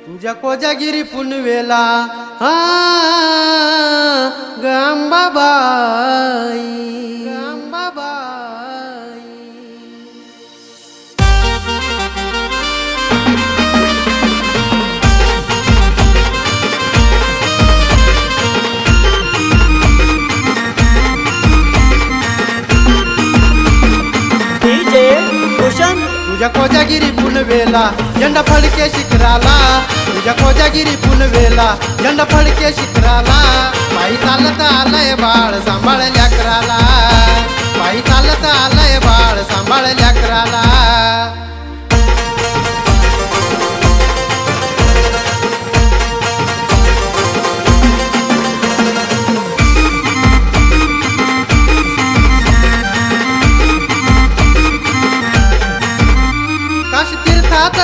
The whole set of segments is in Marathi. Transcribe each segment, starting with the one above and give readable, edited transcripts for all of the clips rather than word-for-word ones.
तुझ्या कोजागिरी पुनवेला हा गंबाबाई तुझ्या कोजागिरी पुनवेला झेंडा फडके शिखराला तुझ्या कोजागिरी पुनवेला झेंडा फडके शिखराला पायी चालत आलंय बाळ सांभाळ लेकराला पायी चालत आलंय बाळ सांभाळ लेकराला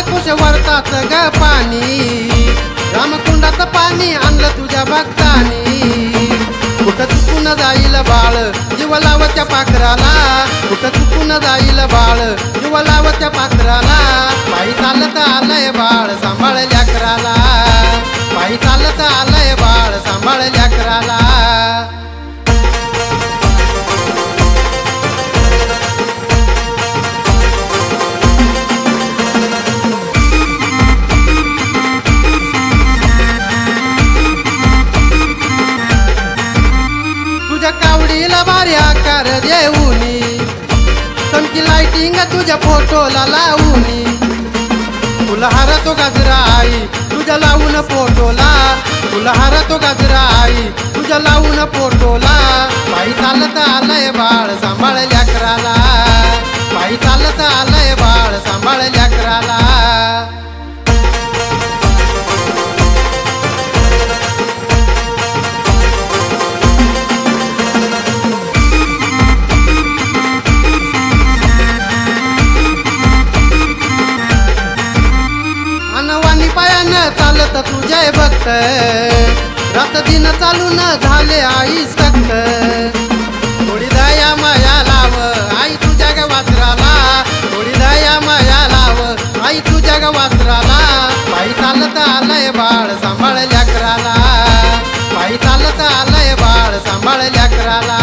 कुश वरतात ग पाणी रामकुंडाचं पाणी आणलं तुझ्या भक्तानी कुठं चुकून जाईल बाळ जीव लावत्या पाखराला कुठं चुकून जाईल बाळ जीव लावत्या पाखराला पायी चालत आलंय बाळ सांभाळ लेकराला पायी चालत आलंय बाळ सांभाळ लेकराला कावडीला भारी आकार देऊनी चमकी लाइटिंग तुझ्या फोटोला लावूनी तुला हारतो गाजरा आई तुझ्या लावून फोटोला तुला हारतो गाजरा आई तुझ्या लावून फोटोला पायी चालत आलंय बाळ सांभाळ लेकराला पायी चालत आलंय बाळ सांभाळ लेकराला चालत तुझे भक्त रात दिन चालून झाले आई सक्त थोडी दया माया लाव आई तुझ्या ग वासराला थोडी दया माया लाव आई तुझ्या ग वासराला पायी चालत आलंय बाळ सांभाळ लेकराला पायी चालत आलंय बाळ सांभाळ लेकराला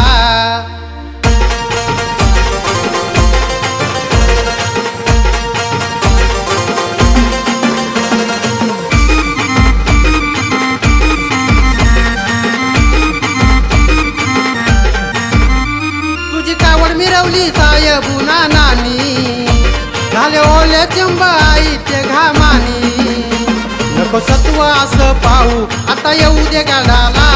मिरवली सायबुना नानी झाले ओले चिंब आईचे घामानी नको सत्व असं पाहू आता येऊ दे गाडाला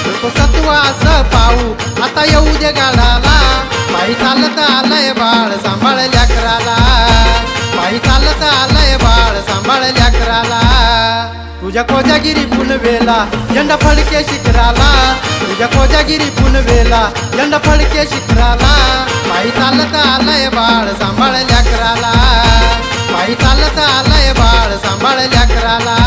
नको सत्व असं पाहू आता येऊ दे गाडाला पायी चालत आलंय बाळ सांभाळ लेकराला पायी चालत आलंय बाळ सांभाळ लेकराला तुझ्या कोजागिरी पुनवेला झेंडा फडके शिखराला तुझ्या कोजागिरी पुनवेला झेंडा फडके शिखराला पायी चालत आलंय बाळ सांभाळ लेकराला पायी चालत आलंय बाळ सांभाळ लेकराला